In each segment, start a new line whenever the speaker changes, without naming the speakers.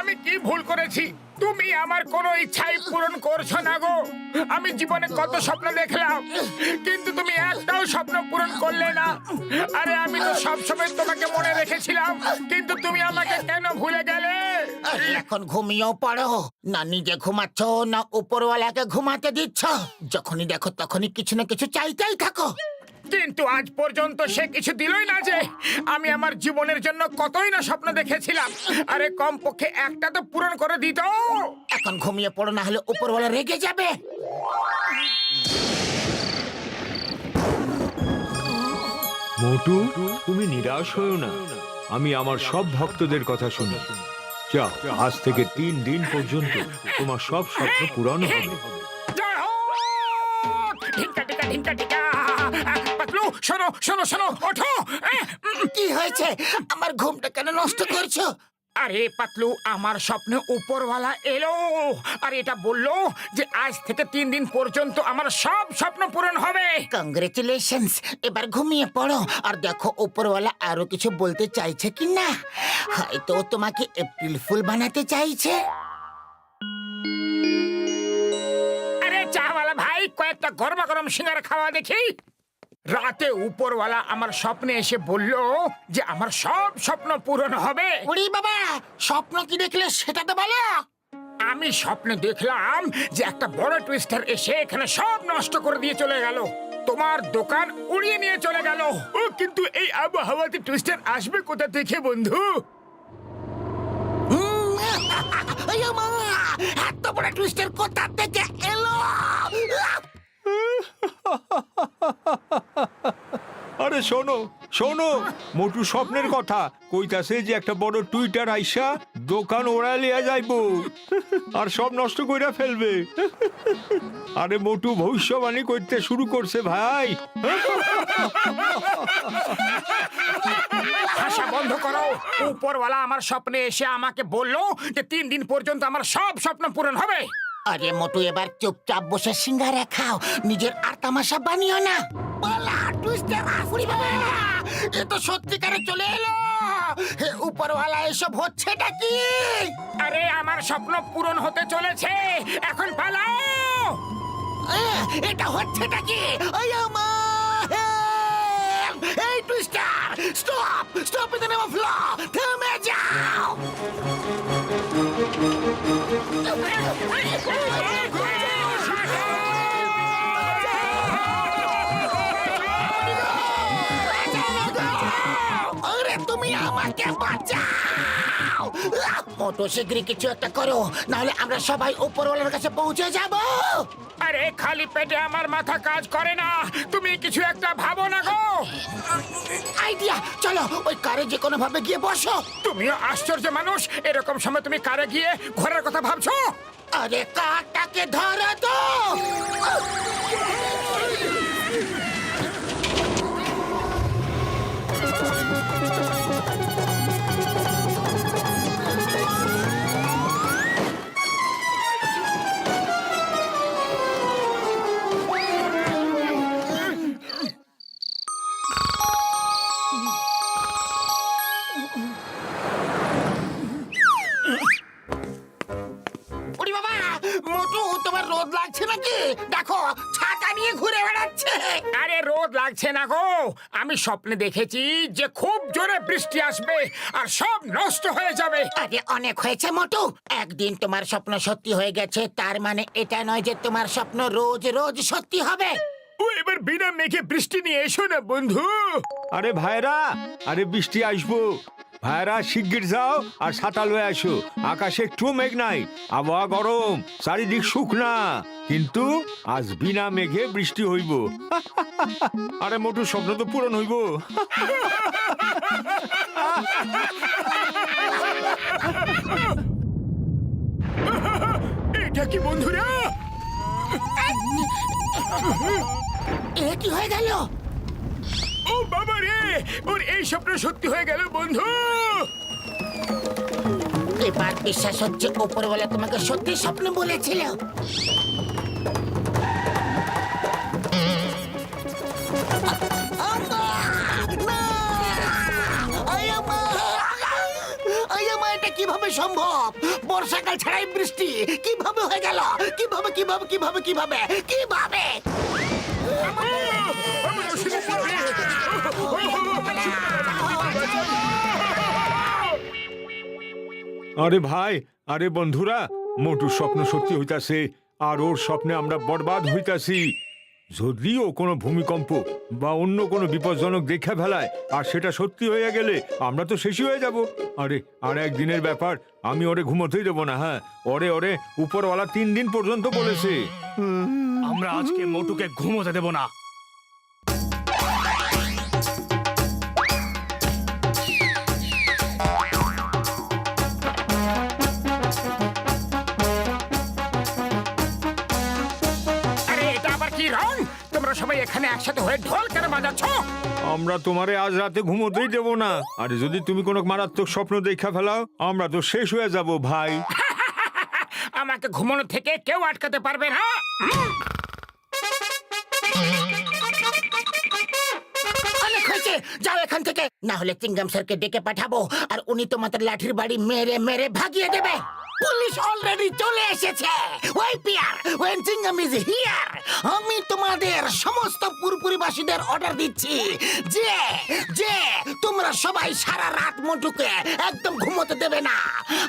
আমি কি ভুল করেছি? তুমি আমার কোনো ইচ্ছাই পূরণ করছো না গো। আমি জীবনে কত স্বপ্ন দেখলাম, কিন্তু তুমি একটাও স্বপ্ন পূরণ করলে না। আরে আমি তো সবসময় তোমাকে মনে রেখেছিলাম, কিন্তু তুমি আমাকে কেন ভুলে গেলে?
আরে এখন ঘুমিয়েও পড়ো না, নিজে ঘুমাচ্ছ না উপরওয়ালাকে ঘুমাতে দিচ্ছ। যখনই দেখো তখনই কিছু না কিছু চাইতেই থাকো।
কিন্তু আজ পর্যন্ত সে কিছু দিলই না। যে আমি আমার জীবনের জন্য কতই না স্বপ্ন দেখেছিলাম, আরে কমপক্ষে একটা তো পূরণ করে দিত।
এখন ঘুমিয়ে পড়ো, না হলে উপরওয়ালা রেগে যাবে।
মোটু, তুমি নিরাশ হও না। আমি আমার সব ভক্তদের কথা শুনি। যাও, আজ থেকে 3 দিন পর্যন্ত তোমার সব স্বপ্ন পূরণ হবে।
জয় হো! ঢিঙ্কা ঢিঙ্কা ঢিঙ্কা ঢিঙ্কা। পাতলু, শোনো শোনো শোনো, ওঠো।
কি হয়েছে? আমার ঘুমটা কেন নষ্ট করছো?
আরে পাতলু, আমার স্বপ্নে উপরওয়ালা এলো আর এটা বললো যে আজ থেকে 3 দিন পর্যন্ত আমার সব স্বপ্ন পূরণ হবে।
কংগ্রেচুলেশনস। এবার ঘুমিয়ে পড়ো আর দেখো উপরওয়ালা আরো কিছু বলতে চাইছে কি না। হয়তো তোমাকে এপ্রিল ফুল বানাতে চাইছে।
আরে চাওয়ালা ভাই, কয়েকটা গরমা গরম সিঙ্গারা খাওয়া দেখি। রাতে উপরওয়ালা আমার স্বপ্নে এসে বলল যে আমার সব স্বপ্ন পূরণ হবে।
ওরে বাবা, স্বপ্ন কি দেখলে সেটা তো বলো।
আমি স্বপ্নে দেখলাম যে একটা বড় টুইস্টার এসে এখানে সব নষ্ট করে দিয়ে চলে গেল। তোমার দোকান উড়িয়ে নিয়ে চলে গেল। ও কিন্তু এই আবহাওয়াতে টুইস্টার আসবে কোথা থেকে বন্ধু?
আরে মা, এত বড় টুইস্টার কোথা থেকে এলো?
আরে শোনো শোনো, মোটু স্বপ্নের কথা কইতাছে যে একটা বড় টুইটার আইসা দোকান ওড়া লিয়া যাইবো আর সব নষ্ট কইরা ফেলবে। আরে মোটু ভবিষ্যবাণী করতে শুরু করছে ভাই।
হাসা বন্ধ করো। উপরওয়ালা আমার স্বপ্নে এসে আমাকে বলল যে 3 দিন পর্যন্ত আমার সব স্বপ্ন পূরণ হবে।
আরে মোটু, এবার চুপচাপ বসে সিঙ্গারা খাও, নিজের আর তামাশা বানিও না। বলা টুইস্টার আসুরি বাবা, এ তো সত্যিকারে চলে এলো। হে উপরওয়ালা, এসব হচ্ছেটা কি?
আরে আমার স্বপ্ন পূরণ হতে চলেছে, এখন পালাও।
এটা হচ্ছেটা কি? আয়া মা, এই twister, stop stop in the name of law, থেমে যাও। আরে তুমি আমাকে বাঁচাও। মোটো শীঘ্রই কিছু একটা করো, নাহলে আমরা সবাই উপরওয়ালার কাছে পৌঁছে যাব।
আরে খালি পেটে আমার মাথা কাজ করে না, তুমি কিছু একটা ভাবো না গো।
আইডিয়া, চলো ওই কারে যে কোনো ভাবে গিয়ে বসো।
তুমিও আশ্চর্য মানুষ, এরকম সময় তুমি কারে গিয়ে ঘরের কথা ভাবছো?
আরে কারটাকে ধরো তো। ওরে বাবা, মোটু তোমার রোদ লাগছে নাকি? দেখো ছাতা নিয়ে ঘুরে বেড়াচ্ছে।
আরে রোদ লাগছে না গো, আমি স্বপ্নে দেখেছি যে খুব জোরে বৃষ্টি আসবে আর সব নষ্ট হয়ে যাবে।
আরে অনেক হয়েছে মোটু, একদিন তোমার স্বপ্ন সত্যি হয়ে গেছে, তার মানে এটা নয় যে তোমার স্বপ্ন রোজ রোজ সত্যি হবে।
ও এবার বিনা মেঘে বৃষ্টি নিয়ে এসো না বন্ধু।
আরে ভাইরা, আরে বৃষ্টি আসবো। ভাইরা শিগগির যাও আর ছাতা লয়ে আসো। আকাশে একটু মেঘ নাই, আবহাওয়া গরম, চারিদিক শুকনা, কিন্তু আজ বিনা মেঘে বৃষ্টি হইব। আরে মোটু স্বপ্ন তো পূরণ হইব।
এটা কি বন্ধুরা?
এ কি হয়ে গেল?
ও বাবা রে, ওর এই স্বপ্ন সত্যি হয়ে গেল বন্ধু।
এবার বিশ্বাস হচ্ছে উপরওয়ালা তোমাকে সত্যি স্বপ্ন বলেছিল। এটা কিভাবে সম্ভব? বর্ষাকাল ছাড়াই বৃষ্টি কিভাবে হয়ে গেল? কিভাবে কিভাবে কিভাবে কিভাবে কিভাবে?
আরে ভাই, আরে বন্ধুরা, মোটুর স্বপ্ন সত্যি হইতাছে আর ওর স্বপ্নে আমরা বরবাদ হইতাছি। যদি ও কোনো ভূমিকম্প বা অন্য কোনো বিপজ্জনক দেখা ফেলায় আর সেটা সত্যি হয়ে গেলে আমরা তো শেষই হয়ে যাব। আরে আর একদিনের ব্যাপার, আমি ওরে ঘুমোতেই দেবো না। হ্যাঁ, ওরে উপরওয়ালা 3 দিন পর্যন্ত বলেছে।
আমরা আজকে মোটুকে ঘুমোতে দেব না।
আরে এটা আবার কি রং? তোমরা সবাই এখানে একসাথে হয়ে ঢোল কেন বাজাচ্ছ?
আমরা তোমারে আজ রাতে ঘুমোতেই দেব না। আরে যদি তুমি কোনো মারাত্মক স্বপ্ন দেখা ফেলাও আমরা তো শেষ হয়ে যাব ভাই।
আমাকে ঘুমানো থেকে কেউ আটকাতে পারবে না।
অনেক হয়েছে, যাও এখান থেকে, না হলে চিঙ্গাম স্যারকে ডেকে পাঠাবো আর উনি তোমাদের লাঠির বাড়ি মেরে মেরে ভাগিয়ে দেবে। পুলিশ অলরেডি চলে এসেছে। ওই পিয়ার, when চিঙ্গাম is here, আমি তোমাদের সমস্ত পুরপুরিবাসীদের অর্ডার দিচ্ছি যে যে তোমরা সবাই সারা রাত মোটুকে একদম ঘুমোতে দেবে না।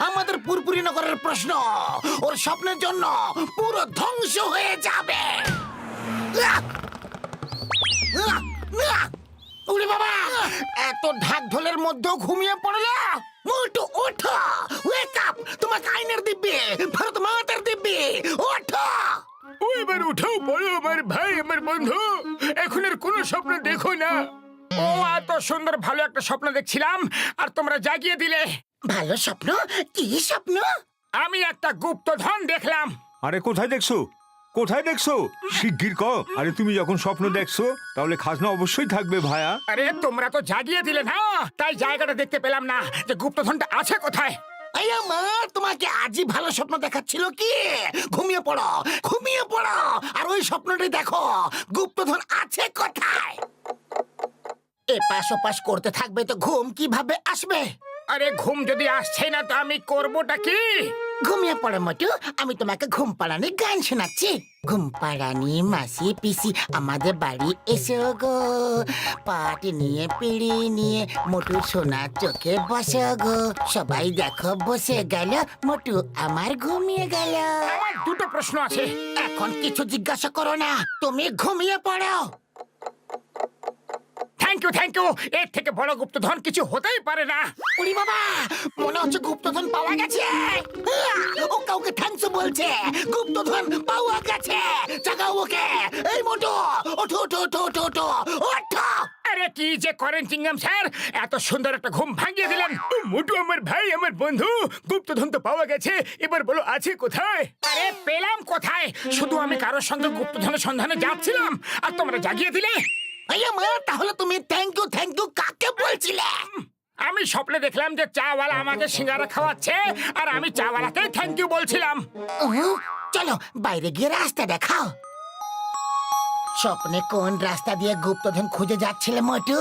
আমাদের পুরপুরি নগরের প্রশ্ন ওর স্বপ্নের জন্য পুরো ধ্বংস হয়ে যাবে। উড়ি বাবা, এত ঢাক ঢোলের মধ্যেও ঘুমিয়ে পড়লা? মোটু ওঠো, ওয়েক আপ, তোমাকে আইনের দিব্যি, ভারত মাতার দিব্যি, ওঠো।
ও এবার উঠাও, বলো আমার ভাই, আমার বন্ধু, এখন আর কোনো স্বপ্ন দেখো না। ও এত সুন্দর ভালো একটা স্বপ্ন দেখছিলাম আর তোমরা জাগিয়ে দিলে।
ভালো স্বপ্ন? কি স্বপ্ন?
আমি একটা গুপ্তধন দেখলাম।
আরে কোথায় দেখছো? কোথায় দেখছো? শিগগির কও। আরে তুমি যখন স্বপ্ন দেখছো তাহলে খাজনা অবশ্যই থাকবে ভায়া।
আরে তোমরা তো জাগিয়ে দিলে না, তাই জায়গাটা দেখতে পেলাম না যে গুপ্তধনটা আছে কোথায়।
এই আমার তোমাকে আজই ভালো স্বপ্ন দেখাচ্ছিল কি? ঘুমিয়ে পড়ো, ঘুমিয়ে পড়ো, আর ওই স্বপ্নটি দেখো গুপ্তধন আছে কোথায়। এপাশ ওপাশ করতে থাকবে তো ঘুম কিভাবে আসবে?
আরে ঘুম যদি আসছে না তো আমি করবোটা কি?
ঘুমিয়ে পড়ো মোটু, আমি তোমাকে ঘুম পাড়ানি গান শোনাচ্ছি। ঘুম পাড়ানি মাসি পিসি আমাদের বাড়ি এসো গো, পাট নিয়ে পিড়ি নিয়ে মোটু সোনা চোখে বসো গো, সবাই দেখো বসে গেল, মোটু আমার ঘুমিয়ে গেল।
আমার দুটো প্রশ্ন আছে।
এখন কিছু জিজ্ঞাসা করো না, তুমি ঘুমিয়ে পড়ো।
Thank you. এর থেকে বড় গুপ্তধন কিছু হতেই পারে না।
উড়ি বাবা, মনে হচ্ছে গুপ্তধন পাওয়া গেছে। ও কাউকে থ্যাঙ্কস বলছে, গুপ্তধন পাওয়া গেছে। জাগাও ওকে। এই মোটু, ওঠো ওঠো ওঠো ওঠো ওঠো ওঠো।
আরে কি যে করেন চিঙ্গাম স্যার, এত সুন্দর একটা ঘুম ভাঙিয়ে দিলেন। মোটু আমার ভাই, আমার বন্ধু, গুপ্তধন তো পাওয়া গেছে, এবার বলো আছে কোথায়? আরে পেলাম কোথায়? শুধু আমি কারোর সঙ্গে গুপ্তধনের সন্ধানে যাচ্ছিলাম আর তোমরা জাগিয়ে দিলে।
আইয়া মা, তাহলে তুমি থ্যাংক ইউ কাকে বলছিলে?
আমি স্বপ্নে দেখলাম যে চাওয়ালা আমাকে সিঙ্গারা খাওয়াচ্ছে আর আমি চাওয়ালাকে থ্যাংক ইউ বলছিলাম।
চলো বাইরে গিয়ে রাস্তা দেখাও। স্বপ্নে কোন রাস্তা দিয়ে গুপ্তধন খুঁজে যাচ্ছিলে মোটু?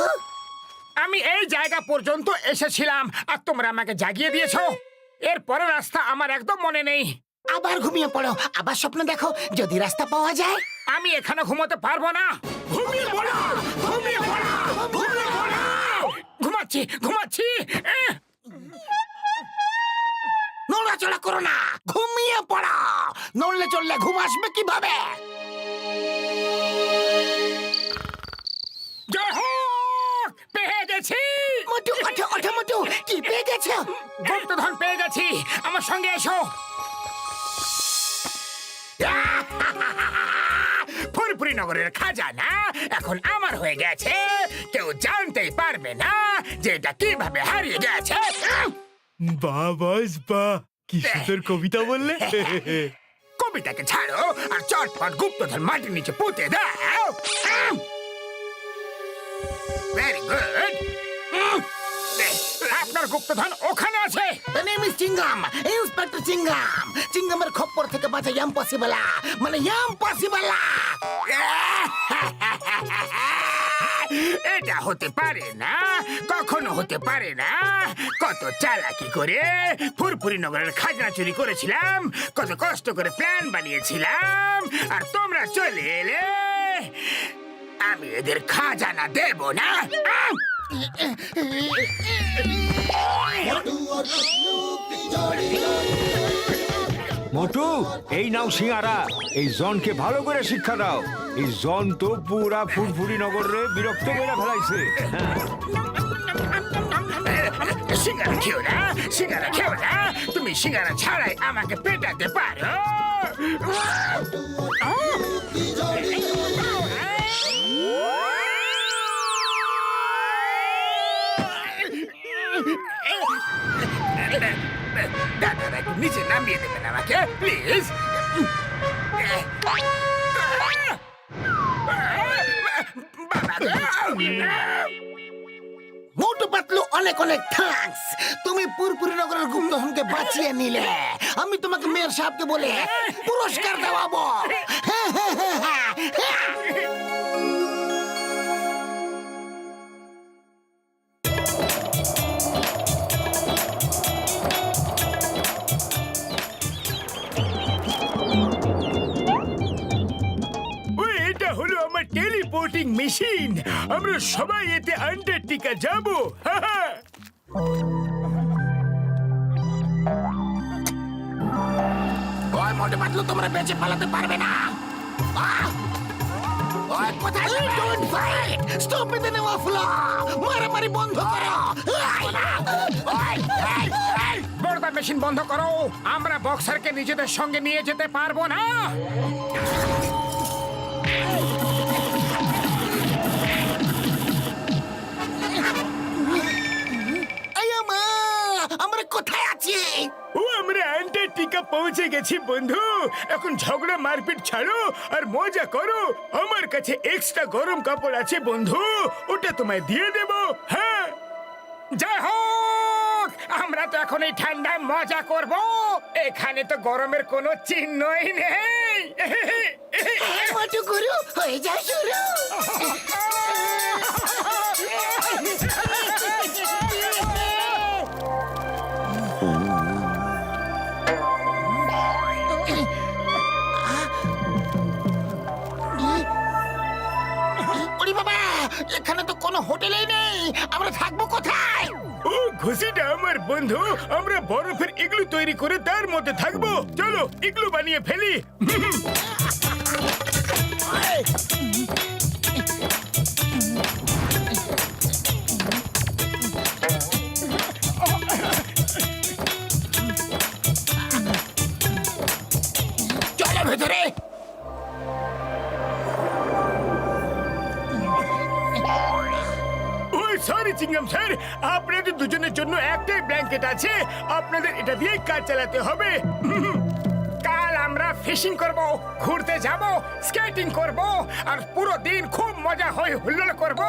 আমি এই জায়গা পর্যন্ত এসেছিলাম আর তোমরা আমাকে জাগিয়ে দিয়েছো। এর পরের রাস্তা আমার একদম মনে নেই।
আবার ঘুমিয়ে পড়ো, আবার স্বপ্ন দেখো, যদি রাস্তা পাওয়া যায়।
আমি এখানে ঘুমোতে পারবো না। ঘুমিয়ে পড়ো, ঘুমিয়ে পড়ো, ঘুমিয়ে পড়ো। ঘুমাচ্ছি।
নড়াচড়া করো না, ঘুমিয়ে পড়ো। নড়লে চললে ঘুম আসবে কিভাবে?
জয় হোক, পেয়ে গেছি।
মোটু ওঠো ওঠো মোটু, কি পেয়ে গেছো?
গুপ্তধন পেয়ে গেছি, আমার সঙ্গে এসো। ফুরফুরি নগরের খাজানা এখন আমার হয়ে গেছে। কেউ জানতেই পারবে না যে এটা কিভাবে হারিয়ে গেছে।
বাহ, কি সুন্দর কবিতা বললে।
কবিতাকে ছাড়ো আর চটপট গুপ্তধন মাটির নিচে পুঁতে দাও। Very good. আপনার গুপ্তধন ওখানে আছে।
The name is Chingam, inspector Chingam. চিঙ্গামের খপ্পর থেকে বাঁচা ইম্পসিবল, মানে ইম্পসিবল।
এটা হতে পারে না, কখনো হতে পারে না। কত চালাকি করে ফুরফুরি নগরের খাজনা চুরি করেছিলাম, কত কষ্ট করে প্ল্যান বানিয়েছিলাম, আর তোমরা চলে এলে। আমি এদের খাজানা দেব না।
মোটু, এই নাও সিঙ্গারা। এই জনকে ভালো করে শিক্ষা দাও। এই জন তো পুরা ফুরফুরি নগরে বিরক্ত করে ফেলাইছে।
সিঙ্গারা খেও না, সিঙ্গারা খেও না। তুমি সিঙ্গারা ছাড়াই আমাকে পেটাতে পারো। দাদারা একটু নিচে নামিয়ে দেবেন আমাকে, প্লিজ।
মোটু পাতলু, অনেক অনেক থ্যাঙ্কস। তুমি পুরপুরি নগরের গুপ্তধনকে বাঁচিয়ে নিলে। আমি তোমাকে মেয়র সাহেবকে বলে পুরস্কার দেওয়াবো।
এটা হলো আমার টেলিপোর্টিং মেশিন। আমরা সবাই এতে আন্টার্কটিকা যাব।
ওই মোটু পাতলু, তোমরা বেঁচে পালাতে পারবে না। ওই কোথায় যাবে? Don't fight, stop it in our flow. মারামারি বন্ধ করো।
বড়দা মেশিন বন্ধ করো। আমরা বক্সারকে নিজেদের সঙ্গে নিয়ে যেতে পারবো না।
আমরা কোথায় আছি?
ও, আমরা আন্টার্কটিকা পৌঁছে গেছি বন্ধু। এখন ঝগড়া মারপিট ছাড়ো আর মজা করো। আমার কাছে এক্সট্রা গরম কাপড় আছে বন্ধু, ওটা তোমায় দিয়ে দেব। হ্যাঁ, যাই হোক, আমরা তো এখন এই ঠান্ডায় মজা করব। এখানে তো গরমের কোনো চিহ্নই নেই।
মোটু গুরু, হয়ে যা শুরু। ওরে বাবা, এখানে তো কোনো হোটেলই নেই। আমরা থাকবো কোথায়?
ও, ঘুষিটা আমার বন্ধু। আমরা বরফের ইগলু তৈরি করে তার মধ্যে থাকবো। চলো ইগলু বানিয়ে ফেলি।
চলো ভেতরে।
সরি চিংগাম স্যার, আপনাদের দুজনের জন্য একটাই ব্ল্যাঙ্কেট আছে। আপনাদের এটা দিয়ে কাজ চালাতে হবে। কাল আমরা ফিশিং করব, ঘুরতে যাব, স্কেটিং করব, আর পুরো দিন খুব মজা হয়ে হুল্লোড় করব।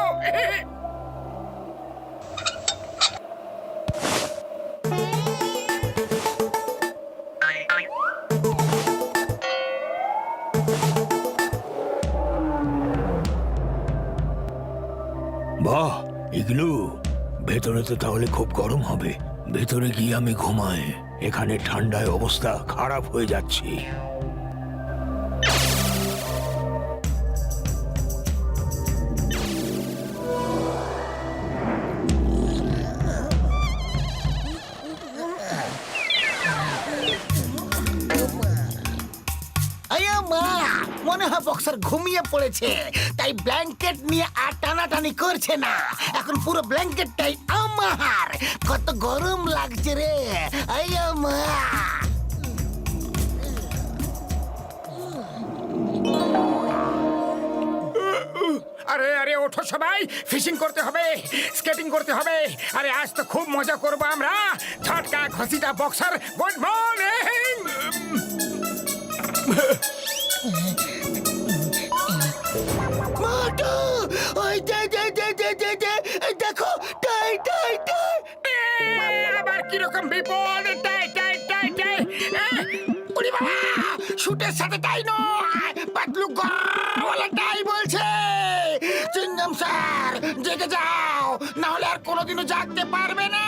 বাহ, ইগলু, ভেতরে তো তাহলে খুব গরম হবে। ভেতরে গিয়ে আমি ঘুমাই। এখানে ঠান্ডায় অবস্থা খারাপ হয়ে যাচ্ছে।
মনে হয় বক্সার ঘুমিয়ে পড়েছে, তাই ব্ল্যাঙ্কেট নিয়ে আর টানাটানি করছে না। এখন পুরো ব্ল্যাঙ্কেটটাই আমার। কত গরম লাগছে রে।
আরে আরে, ওঠো সবাই, ফিশিং করতে হবে, স্কেটিং করতে হবে। আরে আজ তো খুব মজা করবো আমরা। ঝটকা, ঘসিটা, বক্সার, গুড মর্নিং।
মোটু, ওই দেখো, টাই টাই টাই।
আবার কিরকম বিপদ? টাই টাই টাই টাই।
ওরে বাবা, শুটের সাথে টাই নয়, পাতলু গলা টাই বলছে। চিংগাম চিংগাম স্যার, জেগে যাও, না হলে আর কোনোদিনও জাগতে পারবে না।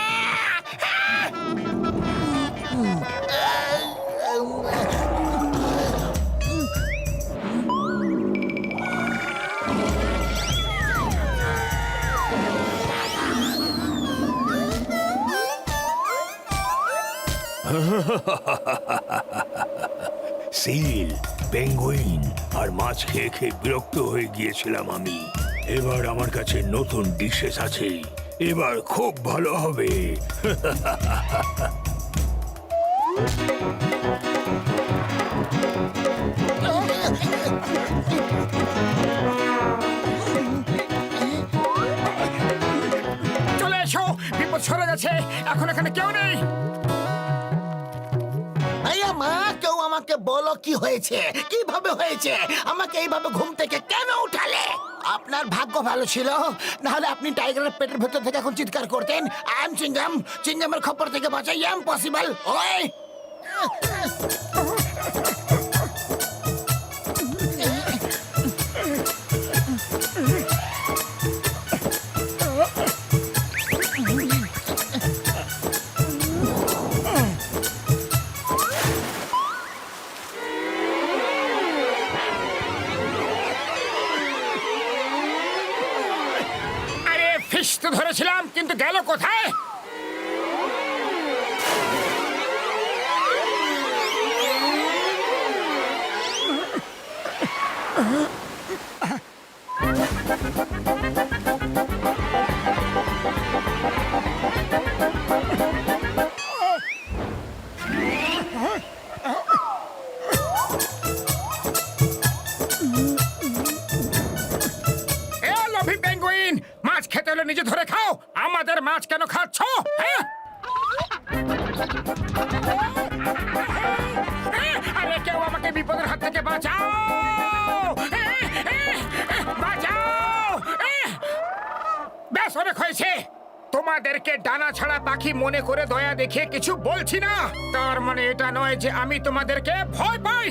সিল, পেঙ্গুইন আর মাছ খেয়ে খেয়ে বিরক্ত হয়ে গিয়েছিলাম আমি। এবার আমার কাছে নতুন ডিশেস আছে, এবার খুব ভালো হবে।
চলে এসো, বিপদ সরে গেছে, এখন এখানে কেউ নেই।
আইয়া মা, কেউ আমাকে বলো কি হয়েছে, কিভাবে হয়েছে, আমাকে এইভাবে ঘুম থেকে কেন উঠালে? আপনার ভাগ্য ভালো ছিল, না হলে আপনি টাইগারের পেটের ভেতর থেকে এখন চিৎকার করতেন, আই এম চিংগাম, চিংগামের খপ্পর থেকে বাঁচাই ইম্পসিবল। ওই
আরে ফিশ তো ধরেছিলাম, কিন্তু গেল কোথায়? এ লোভী পেঙ্গুইন, মাছ খেতে হলে নিজে ধরে খাও, আমাদের মাছ কেন খাচ্ছ? হ্যাঁ? আরে কেউ আমাকে বিপদের হাত থেকে বাঁচাও! বাঁচাও! ব্যাস, অনেক হয়েছে। তোমাদেরকে ডানা ছাড়া পাখি মনে করে দয়া দেখিয়ে কিছু বলছি না, তার মানে এটা নয় যে আমি তোমাদেরকে ভয় পাই।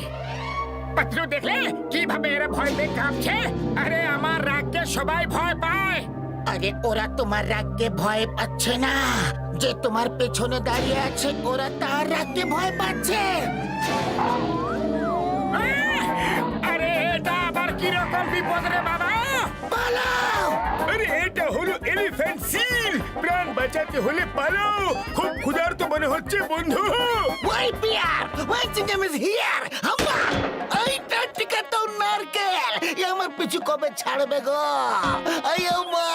পাতলু দেখলে কিভাবে এরা ভয় পেয়ে কাঁপছে? আরে আমার রাগকে সবাই ভয় পায়।
আরে ওরা তোমার রাগকে ভয় পাচ্ছে না, যে তোমার পেছনে দাঁড়িয়ে আছে ওরা তার রাগকে ভয় পাচ্ছে।
আরে এটা আবার কিরকম বিপদ রে বাবা?
পালাও!
আরে এটা হলো এলিফ্যান্ট সিল, প্রাণ বাঁচাতে হলে পালাও। খুব ক্ষুধার্ত মনে হচ্ছে বন্ধু।
ওই বিয়ার, ওই চিংগাম ইজ হিয়ার। হাম্বা! এইটা টিকা তো নারকেল, এ আমার পিছু কবে ছাড়বে গো? আইও মা!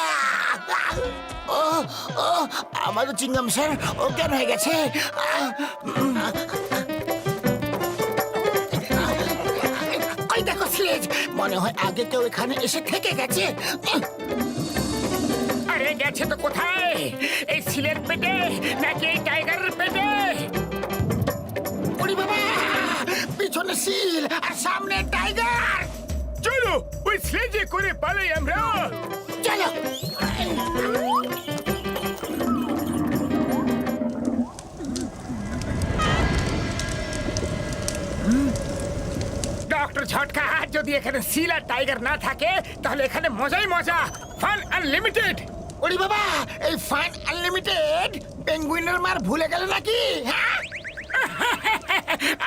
ও ও, আমাদের চিংগাম স্যার অজ্ঞান হয়ে গেছে। ওই দেখো স্লেজ, মনে হয় আগে কেউ এখানে এসে থেকে গেছে।
আরে গেছে তো কোথায়? এই সিলের পেটে নাকি এই টাইগারের পেটে?
ওরে বাবা, পিছনে সিল আর সামনে টাইগার।
চলো ওই স্লেজে করে পালাই আমরা।
চলো।
ডক্টর ঝটকা, যদি এখানে সিল আর টাইগার না থাকে তাহলে এখানে মজাই মজা, ফান আনলিমিটেড।
ওরে বাবা, এই ফান আনলিমিটেড পেঙ্গুইনের মার ভুলে গেল নাকি? হ্যাঁ?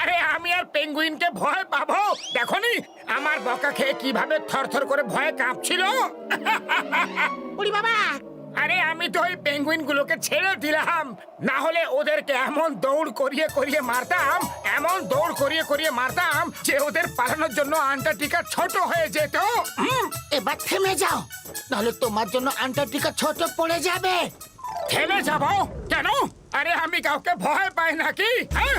আরে আমি আর পেঙ্গুইনকে ভয় পাবো? দেখনি আমার বকা খেয়ে কিভাবে থরথর করে ভয়ে কাঁপছিল।
ওরে বাবা,
আরে আমি তো ওই পেঙ্গুইন গুলোকে ছেড়ে দিলাম, না হলে ওদেরকে এমন দৌড় করিয়ে করিয়ে মারতাম, এমন দৌড় করিয়ে করিয়ে মারতাম যে ওদের পালানোর জন্য আন্টার্কটিকা ছোট হয়ে যেত।
এবার থেমে যাও, নাহলে তোমার জন্য আন্টার্কটিকা ছোট পড়ে যাবে।
থেমে যাব কেন? আরে আমি কাউকে ভয় পাই নাকি? হ্যাঁ?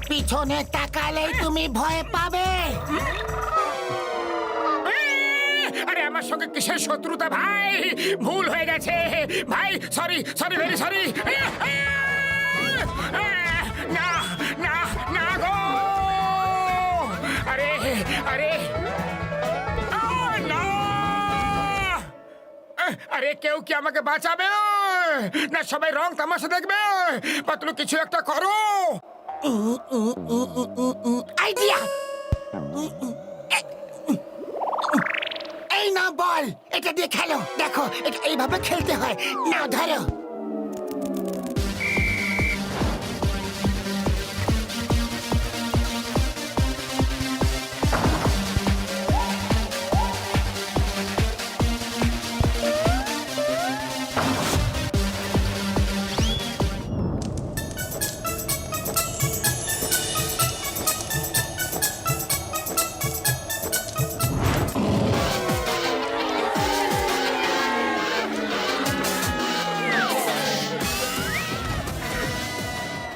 পিছনে তাকালেই তুমি ভয় পাবে।
আরে আমার সঙ্গে কিসের শত্রুতা ভাই? ভুল হয়ে গেছে ভাই, সরি সরি, ভেরি সরি। না না না গো! আরে আরে না! আরে কেউ কি আমাকে বাঁচাবে না সবাই রং তামাশা দেখবে? পাতলু কিছু একটা করো।
আইডিয়া! এই নাও বল, এটা দিয়ে খেলো। দেখো এটা এইভাবে খেলতে হয়। নাও ধরো।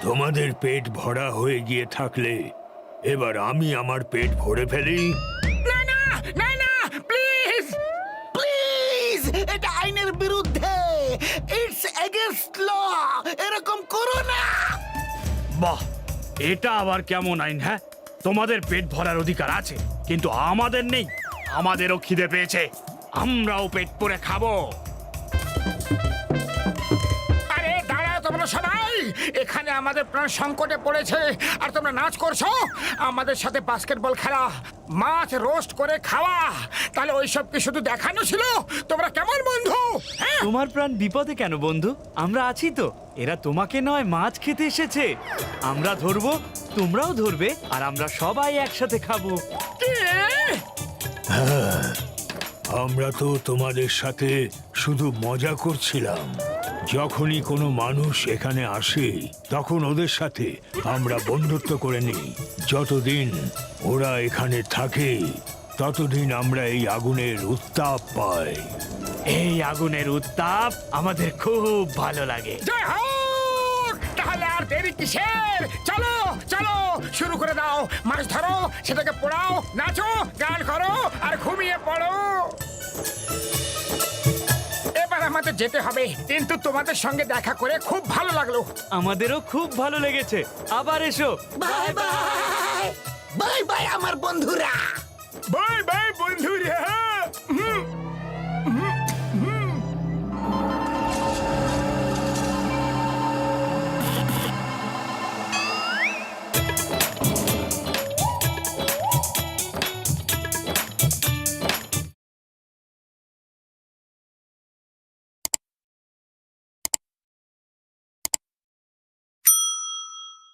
তোমাদের পেট ভরা হয়ে গিয়ে থাকলে এবার আমি আমার পেট ভরে ফেলি।
না না না না প্লিজ।
প্লিজ, এটা আইনের বিরুদ্ধে। ইটস এগেইনস্ট ল। এরকম করো না।
বাহ, এটা আবার কেমন আইন? হ্যাঁ, তোমাদের পেট ভরার অধিকার আছে, কিন্তু আমাদের নেই। আমাদেরও খিদে পেয়েছে, আমরাও পেট পুরে খাবো।
আরে দাঁড়াও তোমরা সবাই, এখানে আমাদের প্রাণ সংকটে পড়েছে আর তোমরা নাচ করছো। আমাদের সাথে বাস্কেটবল খেলা, মাছ রোস্ট করে খাওয়া, তাহলে ওইসব কি শুধু দেখানো ছিল? তোমরা কেমন বন্ধু? হ্যাঁ,
তোমার প্রাণ বিপদে কেন বন্ধু? আমরা আছি তো। এরা তোমাকে নয় মাছ খেতে এসেছে। আমরা ধরবো, তোমরাও ধরবে, আর আমরা সবাই একসাথে খাবো।
কি?
আমরা তো তোমাদের সাথে শুধু মজা করছিলাম। যখনই কোনো মানুষ এখানে আসে তখন ওদের সাথে আমরা বন্ধুত্ব করে নিই। যতদিন ওরা এখানে থাকে ততদিন আমরা এই আগুনের উত্তাপ পাই।
এই আগুনের উত্তাপ আমাদের খুব ভালো লাগে।
জয় হোক! তাহলে আর দেরি কিসের? চলো চলো, শুরু করে দাও। মাছ ধরো, সেটাকে পোড়াও, নাচো, গান করো আর ঘুমিয়ে পড়ো। এবার আমাদের যেতে হবে, কিন্তু তোমাদের সঙ্গে দেখা করে খুব ভালো লাগলো।
আমাদেরও খুব ভালো লেগেছে। আবার এসো।
Bye bye.